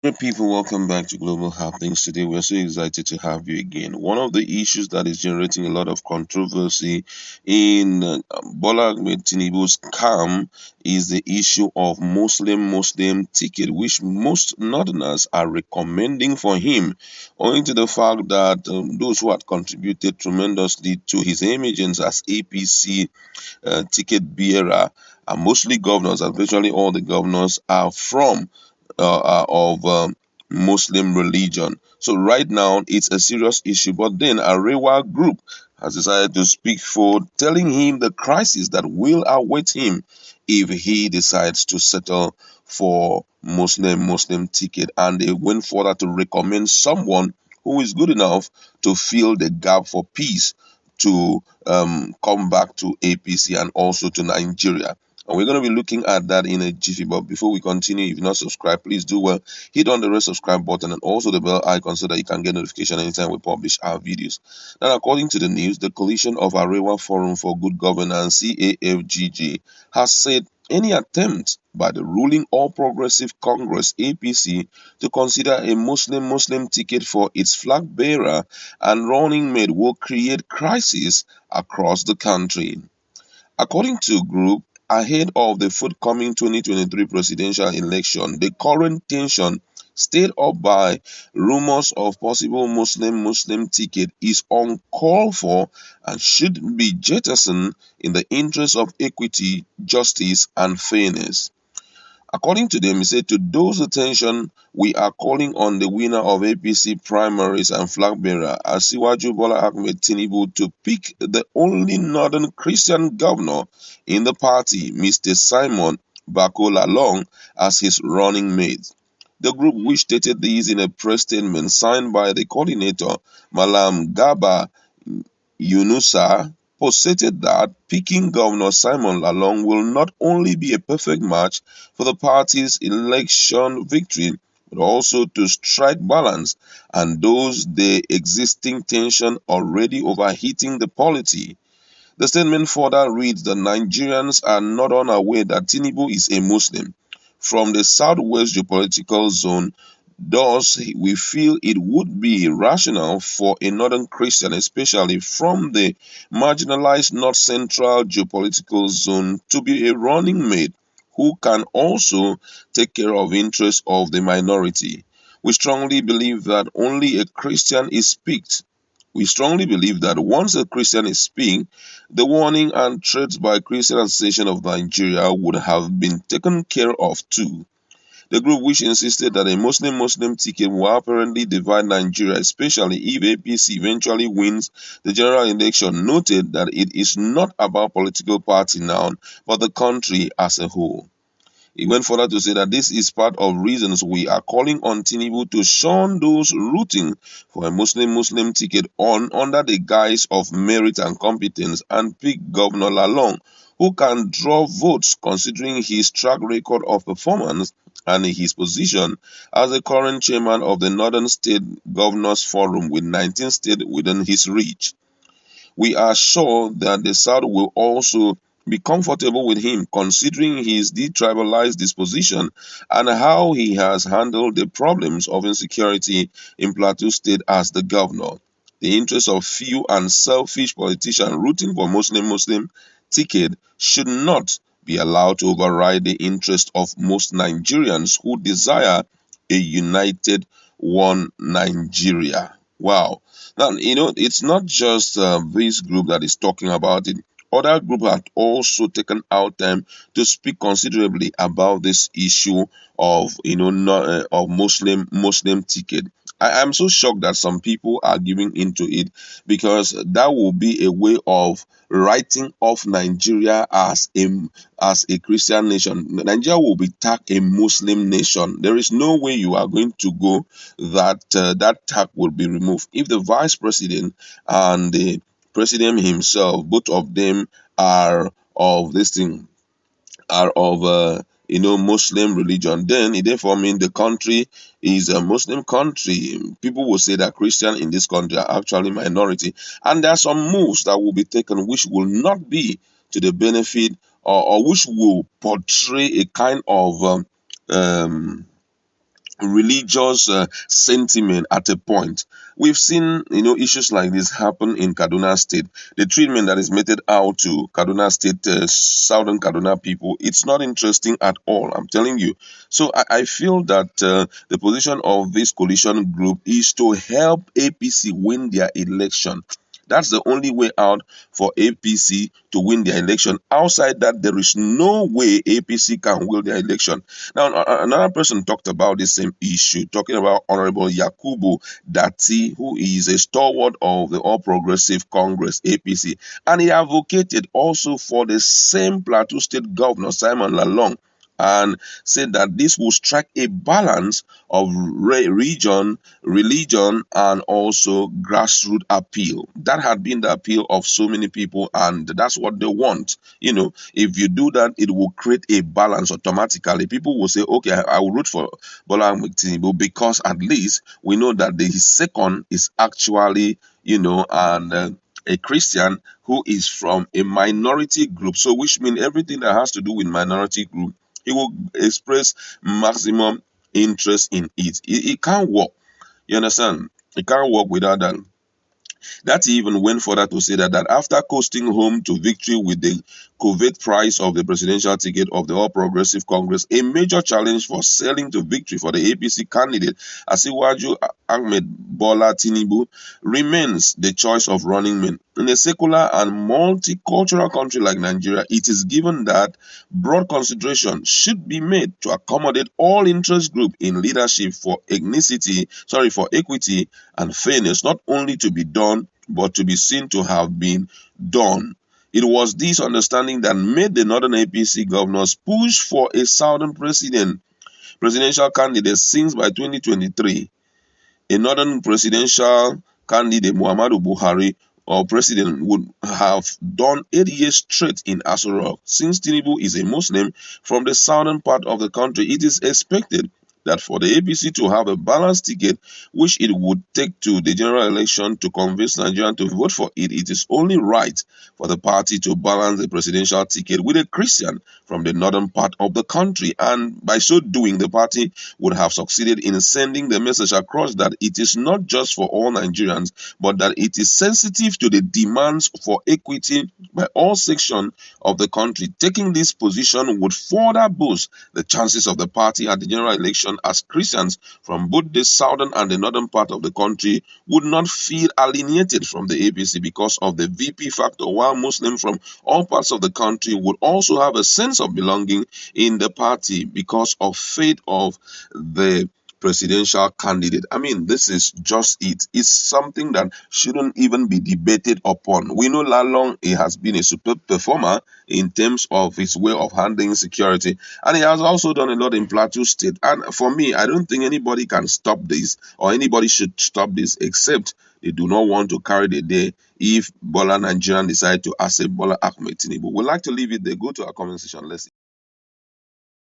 Great people, welcome back to Global Happenings. Today, we're so excited to have you again. One of the issues that is generating a lot of controversy in Bola Ahmed Tinubu's camp is the issue of Muslim Ticket, which most Northerners are recommending for him, owing to the fact that those who had contributed tremendously to his emergence as APC ticket bearer are mostly governors, and virtually all the governors are from of Muslim religion. So right now it's a serious issue. But then Arewa Group has decided to speak for telling him the crisis that will await him if he decides to settle for Muslim ticket, and they went further to recommend someone who is good enough to fill the gap for peace to come back to APC and also to Nigeria. And we're going to be looking at that in a jiffy. But before we continue, if you're not subscribed, please do well. Hit on the red subscribe button and also the bell icon so that you can get notification anytime we publish our videos. Now, according to the news, the coalition of Arewa Forum for Good Governance (CAFGG) has said any attempt by the ruling All Progressive Congress (APC) to consider a Muslim ticket for its flag bearer and running mate will create crisis across the country. According to group, ahead of the forthcoming 2023 presidential election, the current tension stirred up by rumors of possible Muslim ticket is uncalled for and should be jettisoned in the interest of equity, justice, and fairness. According to them, he said, to those attention, we are calling on the winner of APC primaries and flag bearer, Asiwaju Bola Ahmed Tinubu, to pick the only northern Christian governor in the party, Mr. Simon Bakola Long, as his running mate. The group, which stated this in a press statement signed by the coordinator, Malam Gaba Yunusa, posited that picking Governor Simon Lalong will not only be a perfect match for the party's election victory, but also to strike balance and dose the existing tension already overheating the polity. The statement further reads that Nigerians are not unaware that Tinubu is a Muslim from the southwest geopolitical zone. Thus, we feel it would be rational for a northern Christian, especially from the marginalized north central geopolitical zone, to be a running mate who can also take care of interests of the minority. We strongly believe that only a Christian is picked. We strongly believe that once a Christian is speaking, the warning and threats by Christian Association of Nigeria would have been taken care of too. The group, which insisted that a Muslim ticket will apparently divide Nigeria, especially if APC eventually wins the general election, noted that it is not about political party now, but the country as a whole. He went further to say that this is part of reasons we are calling on Tinubu to shun those rooting for a Muslim ticket on under the guise of merit and competence and pick Governor Lalong, who can draw votes considering his track record of performance and his position as the current chairman of the Northern State Governors Forum with 19 states within his reach. We are sure that the South will also be comfortable with him considering his detribalized disposition and how he has handled the problems of insecurity in Plateau State as the governor. The interests of few and selfish politicians rooting for Muslim ticket should not be allowed to override the interest of most Nigerians who desire a united one Nigeria. Wow. Now, it's not just this group that is talking about it. Other groups have also taken out time to speak considerably about this issue of, of Muslim ticket. I am so shocked that some people are giving into it because that will be a way of writing off Nigeria as a Christian nation. Nigeria will be tagged a Muslim nation. There is no way you are going to go that that tag will be removed. If the vice president and the president himself, both of them are of this thing, are of Muslim religion, then it therefore means the country is a Muslim country. People will say that Christian in this country are actually minority, and there are some moves that will be taken which will not be to the benefit or which will portray a kind of um, religious sentiment at a point. We've seen, issues like this happen in Kaduna State. The treatment that is meted out to Kaduna State, Southern Kaduna people, it's not interesting at all. I'm telling you. So I feel that the position of this coalition group is to help APC win their election. That's the only way out for APC to win their election. Outside that, there is no way APC can win their election. Now, another person talked about the same issue, talking about Honorable Yakubu Dati, who is a stalwart of the All Progressive Congress, APC, and he advocated also for the same Plateau State Governor, Simon Lalong, and said that this will strike a balance of region, religion, and also grassroots appeal. That had been the appeal of so many people, and that's what they want. If you do that, it will create a balance automatically. People will say, okay, I will root for Bola Ahmed Tinubu because at least we know that the second is actually, a Christian who is from a minority group. So, which means everything that has to do with minority group, he will express maximum interest in it. It can't work. You understand? It can't work without that. That even went further to say that after coasting home to victory with the coveted prize of the presidential ticket of the All Progressive Congress, a major challenge for selling to victory for the APC candidate Asiwaju Ahmed Bola Tinubu remains the choice of running men. In a secular and multicultural country like Nigeria, it is given that broad consideration should be made to accommodate all interest groups in leadership for equity and fairness, not only to be done, but to be seen to have been done. It was this understanding that made the Northern APC governors push for a Southern presidential candidate since by 2023. A Northern presidential candidate, Muhammadu Buhari, or president, would have done 8 years straight in Aso Rock. Since Tinubu is a Muslim from the southern part of the country, it is expected that for the APC to have a balanced ticket, which it would take to the general election to convince Nigerians to vote for it, it is only right for the party to balance the presidential ticket with a Christian from the northern part of the country. And by so doing, the party would have succeeded in sending the message across that it is not just for all Nigerians, but that it is sensitive to the demands for equity by all sections of the country. Taking this position would further boost the chances of the party at the general election, as Christians from both the southern and the northern part of the country would not feel alienated from the APC because of the VP factor, while Muslims from all parts of the country would also have a sense of belonging in the party because of faith of the presidential candidate. I mean, this is just it. It's something that shouldn't even be debated upon. We know Lalong, he has been a superb performer in terms of his way of handling security, and he has also done a lot in Plateau State. And for me, I don't think anybody can stop this, or anybody should stop this, except they do not want to carry the day if Bola Nigerian decide to accept Bola Ahmed Tinubu. We'd like to leave it there. Go to our comment section. Let's see.